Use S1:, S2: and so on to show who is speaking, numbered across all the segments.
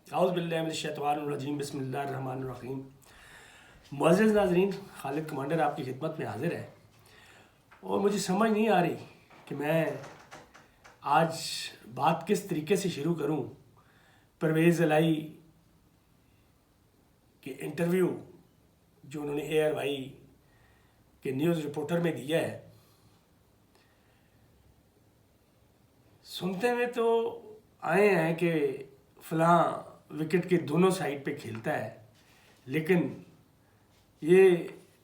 S1: اعوذ باللہ من الشیطان الرجیم بسم اللہ الرحمن الرحیم۔ معزز ناظرین، خالد کمانڈر آپ کی خدمت میں حاضر ہے اور مجھے سمجھ نہیں آ رہی کہ میں آج بات کس طریقے سے شروع کروں۔ پرویز الہی کے انٹرویو جو انہوں نے اے آر وائی کے نیوز رپورٹر میں دیا ہے، سنتے ہوئے تو آئے ہیں کہ فلاں وکٹ کے دونوں سائڈ پہ کھیلتا ہے، لیکن یہ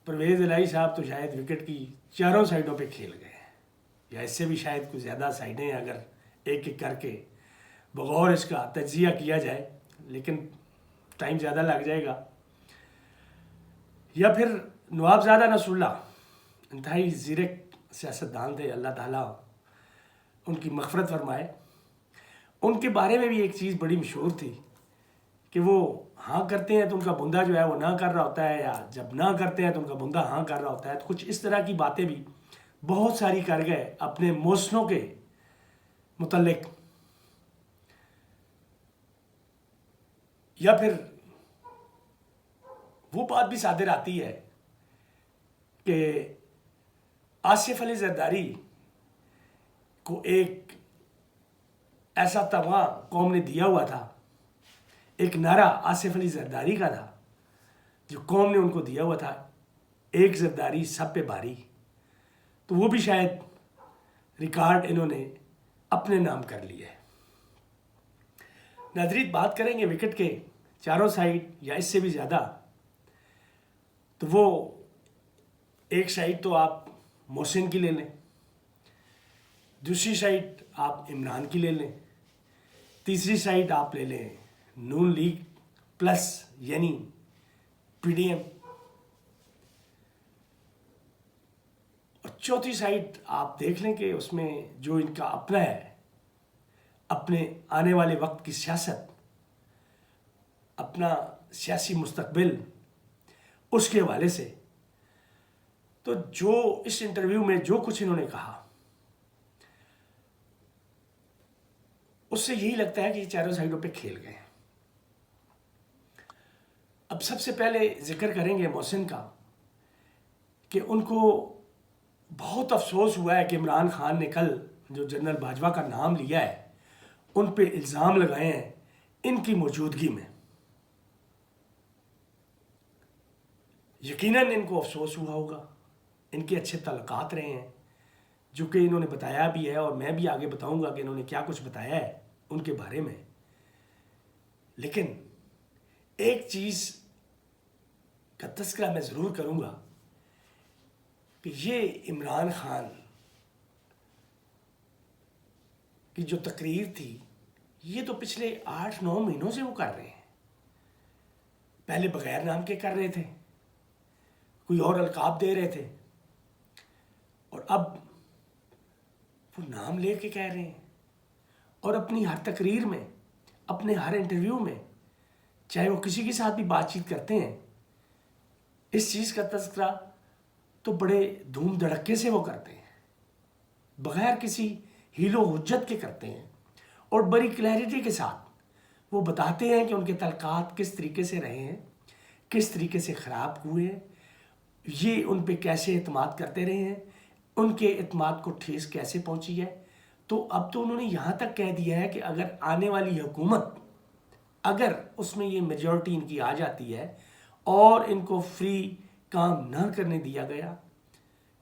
S1: پرویز الہی صاحب تو شاید وکٹ کی چاروں سائڈوں پہ کھیل گئے ہیں، یا اس سے بھی شاید کچھ زیادہ سائڈیں اگر ایک ایک کر کے بغور اس کا تجزیہ کیا جائے، لیکن ٹائم زیادہ لگ جائے گا۔ یا پھر نواب زادہ نصر اللہ انتہائی زیرک سیاستدان تھے، اللہ تعالیٰ ان کی مغفرت فرمائے۔ ان کے بارے میں بھی ایک چیز بڑی مشہور تھی کہ وہ ہاں کرتے ہیں تو ان کا بندہ جو ہے وہ نہ کر رہا ہوتا ہے، یا جب نہ کرتے ہیں تو ان کا بندہ ہاں کر رہا ہوتا ہے۔ تو کچھ اس طرح کی باتیں بھی بہت ساری کر گئے اپنے محسنوں کے متعلق۔ یا پھر وہ بات بھی صادر آتی ہے کہ آصف علی زرداری کو ایک ایسا تمغہ قوم نے دیا ہوا تھا، ایک نعرہ آصف علی زرداری کا تھا جو قوم نے ان کو دیا ہوا تھا، ایک زرداری سب پہ بھاری۔ تو وہ بھی شاید ریکارڈ انہوں نے اپنے نام کر لیا ہے۔ ناظرین، بات کریں گے وکٹ کے چاروں سائڈ یا اس سے بھی زیادہ، تو وہ ایک سائڈ تو آپ محسن کی لے لیں، دوسری سائڈ آپ عمران کی لے لیں، تیسری سائڈ آپ لے لیں نون لیگ پلس یعنی پی ڈی ایم، اور چوتھی سائڈ آپ دیکھ لیں کہ اس میں جو ان کا اپنا ہے، اپنے آنے والے وقت کی سیاست، اپنا سیاسی مستقبل، اس کے حوالے سے تو جو اس انٹرویو میں جو کچھ انہوں نے کہا، اس سے یہی لگتا ہے کہ یہ چاروں سائڈوں پہ کھیل گئے ہیں۔ اب سب سے پہلے ذکر کریں گے محسن کا کہ ان کو بہت افسوس ہوا ہے کہ عمران خان نے کل جو جنرل باجوہ کا نام لیا ہے، ان پہ الزام لگائے ہیں ان کی موجودگی میں۔ یقیناً ان کو افسوس ہوا ہوگا، ان کے اچھے تعلقات رہے ہیں جو کہ انہوں نے بتایا بھی ہے، اور میں بھی آگے بتاؤں گا کہ انہوں نے کیا کچھ بتایا ہے ان کے بارے میں۔ لیکن ایک چیز کا تذکرہ میں ضرور کروں گا کہ یہ عمران خان کی جو تقریر تھی، یہ تو پچھلے 8-9 مہینوں سے وہ کر رہے ہیں۔ پہلے بغیر نام کے کر رہے تھے، کوئی اور القاب دے رہے تھے، اور اب وہ نام لے کے کہہ رہے ہیں، اور اپنی ہر تقریر میں، اپنے ہر انٹرویو میں، چاہے وہ کسی کے ساتھ بھی بات چیت کرتے ہیں، اس چیز کا تذکرہ تو بڑے دھوم دھڑکے سے وہ کرتے ہیں، بغیر کسی ہیل و حجت کے کرتے ہیں، اور بڑی کلیئرٹی کے ساتھ وہ بتاتے ہیں کہ ان کے تعلقات کس طریقے سے رہے ہیں، کس طریقے سے خراب ہوئے ہیں، یہ ان پہ کیسے اعتماد کرتے رہے ہیں، ان کے اعتماد کو ٹھیس کیسے پہنچی ہے۔ تو اب تو انہوں نے یہاں تک کہہ دیا ہے کہ اگر آنے والی حکومت، اگر اس میں یہ میجورٹی ان کی آ جاتی ہے اور ان کو فری کام نہ کرنے دیا گیا،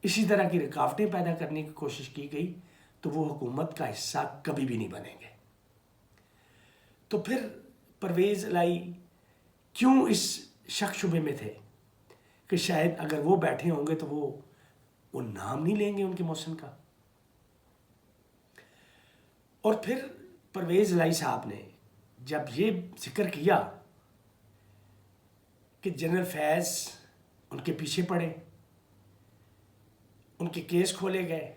S1: اسی طرح کی رکاوٹیں پیدا کرنے کی کوشش کی گئی، تو وہ حکومت کا حصہ کبھی بھی نہیں بنیں گے۔ تو پھر پرویز الہی کیوں اس شک شبے میں تھے کہ شاید اگر وہ بیٹھے ہوں گے تو وہ نام نہیں لیں گے ان کے محسن کا۔ اور پھر پرویز الہی صاحب نے جب یہ ذکر کیا کہ جنرل فیض ان کے پیچھے پڑے، ان کے کیس کھولے گئے،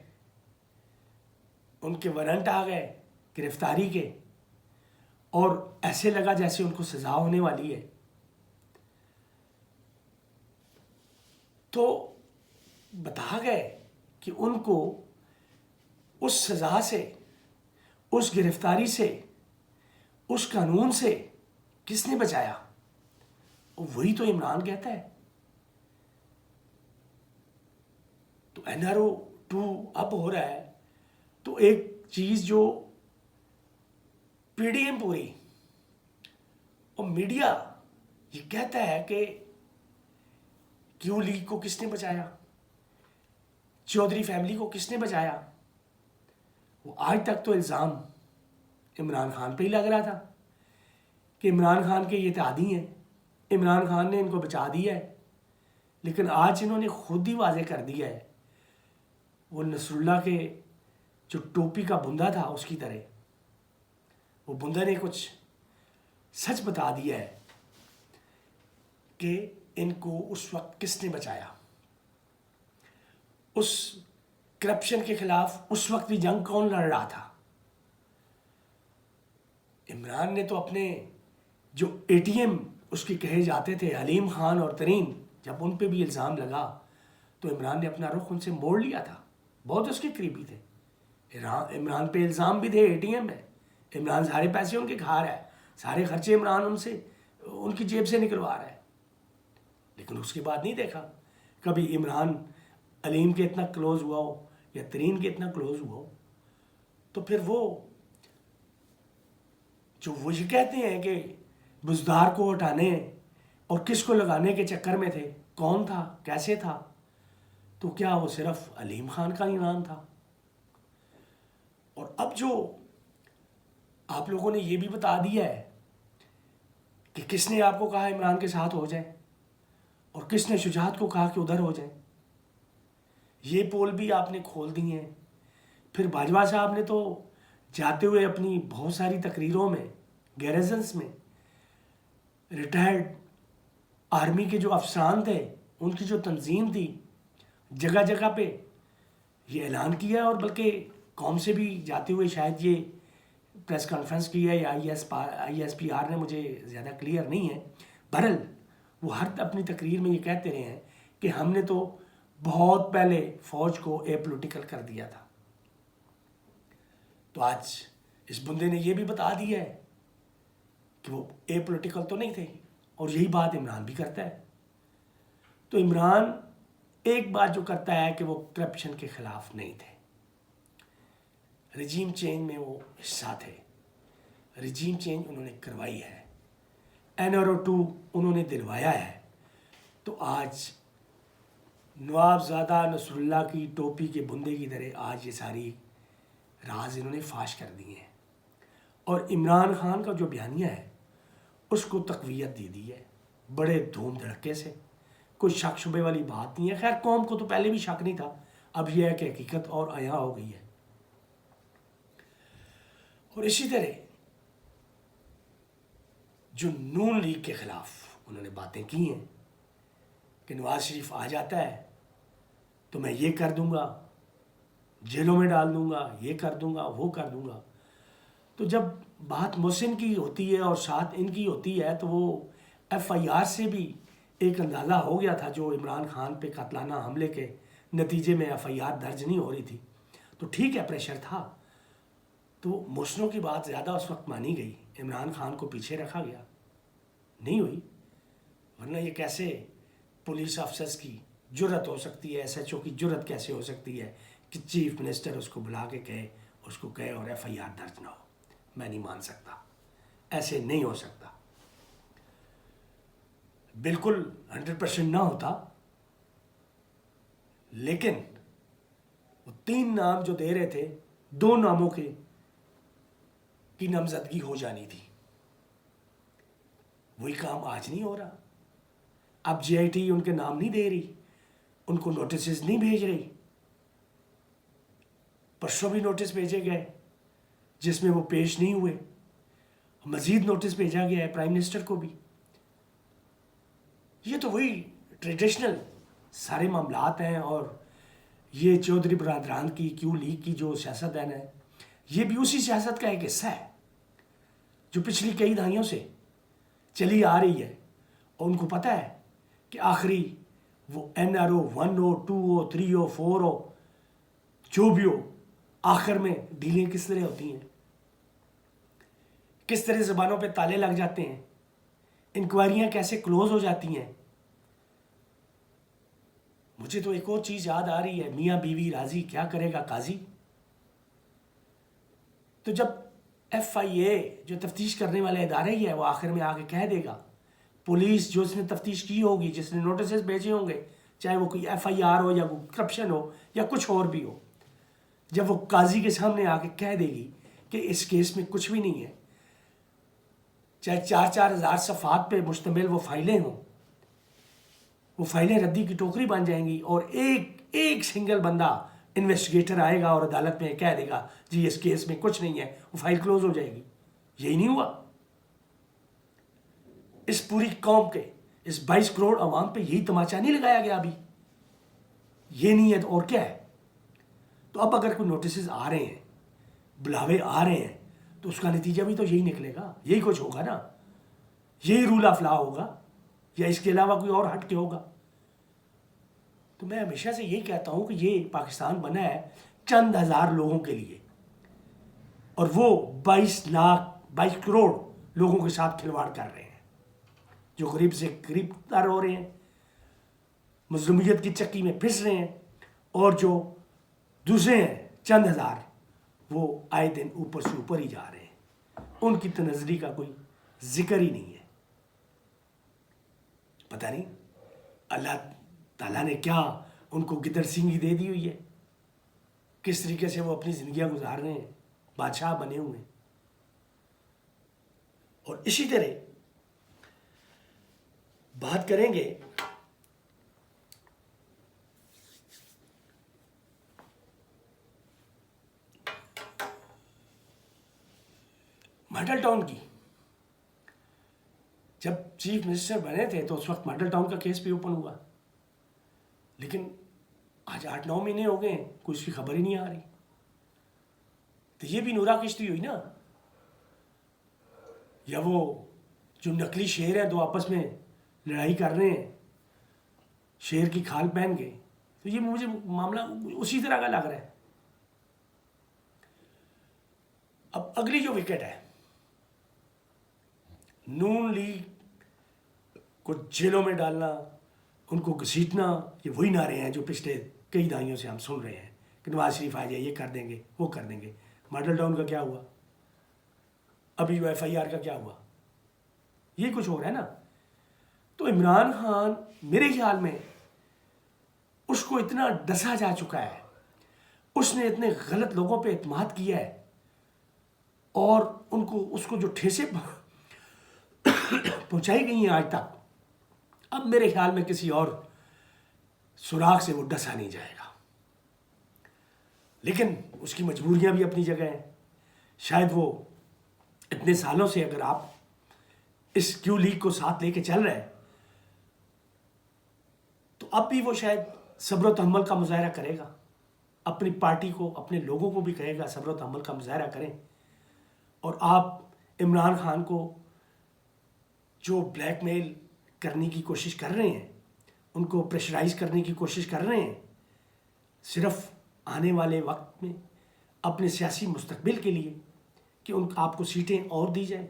S1: ان کے وارنٹ آ گئے گرفتاری کے، اور ایسے لگا جیسے ان کو سزا ہونے والی ہے، تو بتا گئے کہ ان کو اس سزا سے، اس گرفتاری سے، اس قانون سے کس نے بچایا؟ اور وہی تو عمران کہتا ہے. تو NRO-2 اب ہو رہا ہے تو ایک چیز جو PDM پوری اور میڈیا یہ کہتا ہے کہ کیو لیگ کو کس نے بچایا، چودھری فیملی کو کس نے بچایا. وہ آج تک تو الزام عمران خان پہ ہی لگ رہا تھا کہ عمران خان کے یہ اتحادی ہیں، عمران خان نے ان کو بچا دیا ہے. لیکن آج انہوں نے خود ہی واضح کر دیا ہے، وہ نصر اللہ کے جو ٹوپی کا بندہ تھا اس کی طرح وہ بندہ نے کچھ سچ بتا دیا ہے کہ ان کو اس وقت کس نے بچایا. اس کرپشن کے خلاف اس وقت بھی جنگ کون لڑ رہا تھا؟ عمران نے تو اپنے جو ATM اس کے کہے جاتے تھے حلیم خان اور ترین، جب ان پہ بھی الزام لگا تو عمران نے اپنا رخ ان سے موڑ لیا تھا. بہت اس کے قریبی تھے. عمران پہ الزام بھی تھے ATM میں، عمران سارے پیسے ان کے کھا رہا ہے، سارے خرچے عمران ان کی جیب سے نکلوا رہا ہے. لیکن اس کے بعد نہیں دیکھا کبھی عمران علیم کے اتنا کلوز ہوا ہو یا ترین کے اتنا کلوز ہوا ہو. تو پھر وہ یہ کہتے ہیں کہ بزدار کو ہٹانے اور کس کو لگانے کے چکر میں تھے، کون تھا، کیسے تھا، تو کیا وہ صرف علیم خان کا ہی نام تھا؟ اور اب جو آپ لوگوں نے یہ بھی بتا دیا ہے کہ کس نے آپ کو کہا عمران کے ساتھ ہو جائے اور کس نے شجاعت کو کہا کہ ادھر ہو جائے، یہ پول بھی آپ نے کھول دی ہیں. پھر باجوہ صاحب نے تو جاتے ہوئے اپنی بہت ساری تقریروں میں گیریزنس میں ریٹائرڈ آرمی کے جو افسران تھے ان کی جو تنظیم تھی جگہ جگہ پہ یہ اعلان کیا ہے، اور بلکہ قوم سے بھی جاتے ہوئے شاید یہ پریس کانفرنس کی ہے یا ISPR نے، مجھے زیادہ کلیئر نہیں ہے. بہرحال وہ ہر اپنی تقریر میں یہ کہتے رہے ہیں کہ ہم نے تو بہت پہلے فوج کو اے پولیٹیکل کر دیا تھا. تو آج اس بندے نے یہ بھی بتا دیا ہے کہ وہ اے پولیٹیکل تو نہیں تھے، اور یہی بات عمران بھی کرتا ہے. تو عمران ایک بات جو کرتا ہے کہ وہ کرپشن کے خلاف نہیں تھے، رجیم چینج میں وہ حصہ تھے، رجیم چینج انہوں نے کروائی ہے، NRO-2 انہوں نے دلوایا ہے. تو آج نوابزادہ نصر اللہ کی ٹوپی کے بندے کی طرح آج یہ ساری راز انہوں نے فاش کر دیے ہیں، اور عمران خان کا جو بیانیہ ہے اس کو تقویت دے دی ہے بڑے دھوم دھڑکے سے. کوئی شک شبے والی بات نہیں ہے. خیر قوم کو تو پہلے بھی شک نہیں تھا، اب یہ ہے کہ حقیقت اور عیاں ہو گئی ہے. اور اسی طرح جو نون لیگ کے خلاف انہوں نے باتیں کی ہیں کہ نواز شریف آ جاتا ہے تو میں یہ کر دوں گا، جیلوں میں ڈال دوں گا، یہ کر دوں گا، وہ کر دوں گا. تو جب بات محسن کی ہوتی ہے اور ساتھ ان کی ہوتی ہے تو وہ FIR سے بھی ایک اندازہ ہو گیا تھا. جو عمران خان پہ قاتلانہ حملے کے نتیجے میں FIR درج نہیں ہو رہی تھی تو ٹھیک ہے پریشر تھا، تو محسنوں کی بات زیادہ اس وقت مانی گئی، عمران خان کو پیچھے رکھا گیا، نہیں ہوئی. ورنہ یہ کیسے پولیس افسرز کی جرت ہو سکتی ہے، SHO کی جرت کیسے ہو سکتی ہے کہ چیف منسٹر اس کو بلا کے کہے، اس کو کہے اور FIR درج نہ ہو؟ میں نہیں مان سکتا، ایسے نہیں ہو سکتا. بالکل 100% نہ ہوتا، لیکن وہ 3 نام جو دے رہے تھے 2 ناموں کی نامزدگی ہو جانی تھی. وہی کام آج نہیں ہو رہا. اب GIT ان کے نام نہیں دے رہی، ان کو نوٹسز نہیں بھیج رہی. پرسوں بھی نوٹس بھیجے گئے جس میں وہ پیش نہیں ہوئے، مزید نوٹس بھیجا گیا ہے پرائم منسٹر کو بھی. یہ تو وہی ٹریڈیشنل سارے معاملات ہیں، اور یہ چودھری برادران کی کیو لیگ کی جو سیاست ہے یہ بھی اسی سیاست کا ایک حصہ ہے جو پچھلی کئی دہائیوں سے چلی آ رہی ہے. اور ان کو پتہ ہے کہ آخری وہ NRO-1 ہو، 2 ہو، 3 ہو، 4 ہو، جو بھی ہو، آخر میں ڈیلیں کس طرح ہوتی ہیں، کس طرح زبانوں پہ تالے لگ جاتے ہیں. انکوائریاں کیسے کلوز ہو جاتی ہیں. مجھے تو ایک اور چیز یاد آ رہی ہے, میاں بیوی راضی کیا کرے گا قاضی. تو جب ایف آئی اے جو تفتیش کرنے والے ادارے ہی ہے وہ آخر میں آ کے کہہ دے گا, پولیس جو اس نے تفتیش کی ہوگی, جس نے نوٹسز بھیجے ہوں گے, چاہے وہ کوئی ایف آئی آر ہو یا کوئی کرپشن ہو یا کچھ اور بھی ہو, جب وہ قاضی کے سامنے آ کے کہہ دے گی کہ اس کیس میں کچھ بھی نہیں ہے, چاہے 4,000 صفحات پہ مشتمل وہ فائلیں ہوں, وہ فائلیں ردی کی ٹوکری بن جائیں گی, اور ایک سنگل بندہ انویسٹیگیٹر آئے گا اور عدالت میں کہہ دے گا جی اس کیس میں کچھ نہیں ہے, وہ فائل کلوز ہو جائے گی. یہی نہیں ہوا. اس پوری قوم کے, اس 22 کروڑ عوام پہ یہی تماچا نہیں لگایا گیا ابھی. یہ نہیں ہے تو اور کیا ہے. تو اب اگر کوئی نوٹسز آ رہے ہیں, بلاوے آ رہے ہیں, تو اس کا نتیجہ بھی تو یہی نکلے گا, یہی کچھ ہوگا نا, یہی رول آف لا ہوگا, یا اس کے علاوہ کوئی اور ہٹ کے ہوگا. تو میں ہمیشہ سے یہی کہتا ہوں کہ یہ پاکستان بنا ہے چند ہزار لوگوں کے لیے, اور وہ 22 کروڑ لوگوں کے ساتھ کھلواڑ کر رہے ہیں, جو غریب سے غریب تر ہو رہے ہیں, مظلومیت کی چکی میں پھنس رہے ہیں, اور جو دوسرے ہیں چند ہزار, وہ آئے دن اوپر سے اوپر ہی جا رہے ہیں. ان کی تنزلی کا کوئی ذکر ہی نہیں ہے. پتہ نہیں اللہ تعالیٰ نے کیا ان کو گدر سینگی دے دی ہوئی ہے, کس طریقے سے وہ اپنی زندگیاں گزار رہے ہیں, بادشاہ بنے ہوئے ہیں. اور اسی طرح بات کریں گے ماڈل ٹاؤن کی. جب چیف منسٹر بنے تھے تو اس وقت ماڈل ٹاؤن کا کیس بھی اوپن ہوا, لیکن آج 8-9 مہینے ہو گئے ہیں, کوئی اس کی خبر ہی نہیں آ رہی. تو یہ بھی نورا کشتی ہوئی نا, یا وہ جو نقلی شیر ہیں دو آپس میں لڑائی کر رہے ہیں شیر کی کھال پہن کے, تو یہ مجھے معاملہ اسی طرح کا لگ رہا ہے. اب اگلی جو وکٹ ہے, نون لیگ کو جیلوں میں ڈالنا, ان کو گھسیٹنا, یہ وہی نعرے ہیں جو پچھلے کئی دہائیوں سے ہم سن رہے ہیں کہ نواز شریف آ جائے, یہ کر دیں گے, وہ کر دیں گے. ماڈل ٹاؤن کا کیا ہوا, ابھی ایف آئی آر کا کیا ہوا, یہ کچھ ہو رہا ہے نا. تو عمران خان میرے خیال میں اس کو اتنا ڈسا جا چکا ہے, اس نے اتنے غلط لوگوں پہ اعتماد کیا ہے, اور اس کو جو ٹھیسیں پہنچائی گئی ہیں آج تک, اب میرے خیال میں کسی اور سراغ سے وہ ڈسا نہیں جائے گا. لیکن اس کی مجبوریاں بھی اپنی جگہ ہیں. شاید وہ اتنے سالوں سے اگر آپ اس کیو لیگ کو ساتھ لے کے چل رہے ہیں, تو اب بھی وہ شاید صبر و تحمل کا مظاہرہ کرے گا, اپنی پارٹی کو, اپنے لوگوں کو بھی کہے گا صبر و تحمل کا مظاہرہ کریں. اور آپ عمران خان کو جو بلیک میل کرنے کی کوشش کر رہے ہیں, ان کو پریشرائز کرنے کی کوشش کر رہے ہیں, صرف آنے والے وقت میں اپنے سیاسی مستقبل کے لیے کہ آپ کو سیٹیں اور دی جائیں,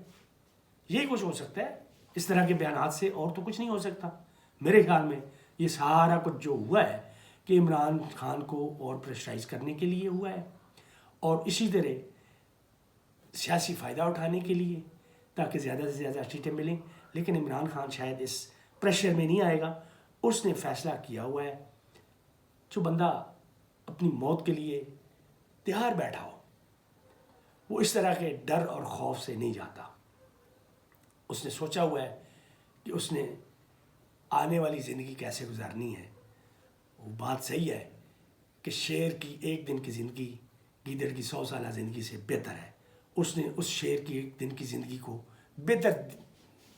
S1: یہی کچھ ہو سکتا ہے. اس طرح کے بیانات سے اور تو کچھ نہیں ہو سکتا. میرے خیال میں یہ سارا کچھ جو ہوا ہے کہ عمران خان کو اور پریشرائز کرنے کے لیے ہوا ہے, اور اسی طرح سیاسی فائدہ اٹھانے کے لیے تاکہ زیادہ سے زیادہ سیٹیں ملیں. لیکن عمران خان شاید اس پریشر میں نہیں آئے گا. اس نے فیصلہ کیا ہوا ہے, جو بندہ اپنی موت کے لیے تیار بیٹھا ہو وہ اس طرح کے ڈر اور خوف سے نہیں جاتا. اس نے سوچا ہوا ہے کہ اس نے آنے والی زندگی کیسے گزارنی ہے. وہ بات صحیح ہے کہ شیر کی ایک دن کی زندگی گیدڑ کی 100 سالہ زندگی سے بہتر ہے. اس نے اس شیر کی ایک دن کی زندگی کو بہتر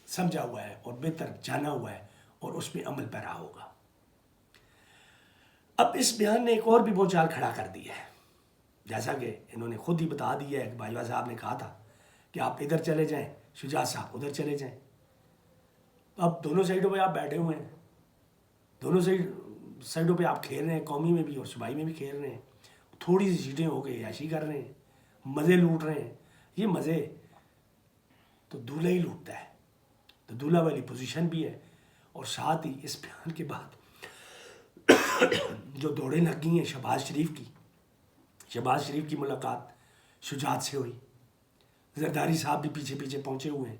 S1: سمجھا ہوا ہے اور بہتر جانا ہوا ہے, اور اس پہ عمل پیرا ہوگا. اب اس بیان نے ایک اور بھی بھونچال کھڑا کر دیا ہے, جیسا کہ انہوں نے خود ہی بتا دیا ہے کہ باجوہ صاحب نے کہا تھا کہ آپ ادھر چلے جائیں, شجاعت صاحب ادھر چلے جائیں. اب دونوں سائڈوں پہ آپ بیٹھے ہوئے ہیں, دونوں سائڈوں پہ آپ کھیل رہے ہیں, قومی میں بھی اور صوبائی میں بھی کھیل رہے ہیں. تھوڑی سی سیٹیں ہو کے عیاشی کر رہے ہیں, مزے لوٹ رہے ہیں. یہ مزے تو دولہا ہی لوٹتا ہے, تو دولہا والی پوزیشن بھی ہے، اور ساتھ ہی اس بیان کے بعد جو دوڑیں لگ گئی ہیں شہباز شریف کی ملاقات شجاعت سے ہوئی، زرداری صاحب بھی پیچھے پیچھے پہنچے ہوئے ہیں،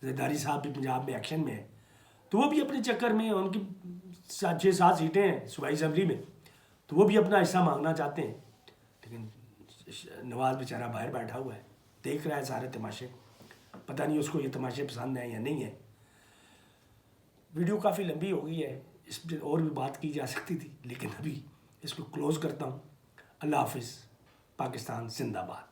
S1: زرداری صاحب بھی پنجاب میں ایکشن میں ہیں، تو وہ بھی اپنے چکر میں، ان کی 6-7 سیٹیں ہیں صوبائی اسمبلی میں، تو وہ بھی اپنا حصہ مانگنا چاہتے ہیں، لیکن نواز بیچارہ باہر بیٹھا ہوا ہے، دیکھ رہا ہے سارے تماشے، پتہ نہیں اس کو یہ تماشے پسند ہیں یا نہیں ہیں۔ ویڈیو کافی لمبی ہو گئی ہے، اس پہ اور بھی بات کی جا سکتی تھی، لیکن ابھی اس کو کلوز کرتا ہوں۔ اللہ حافظ، پاکستان زندہ باد۔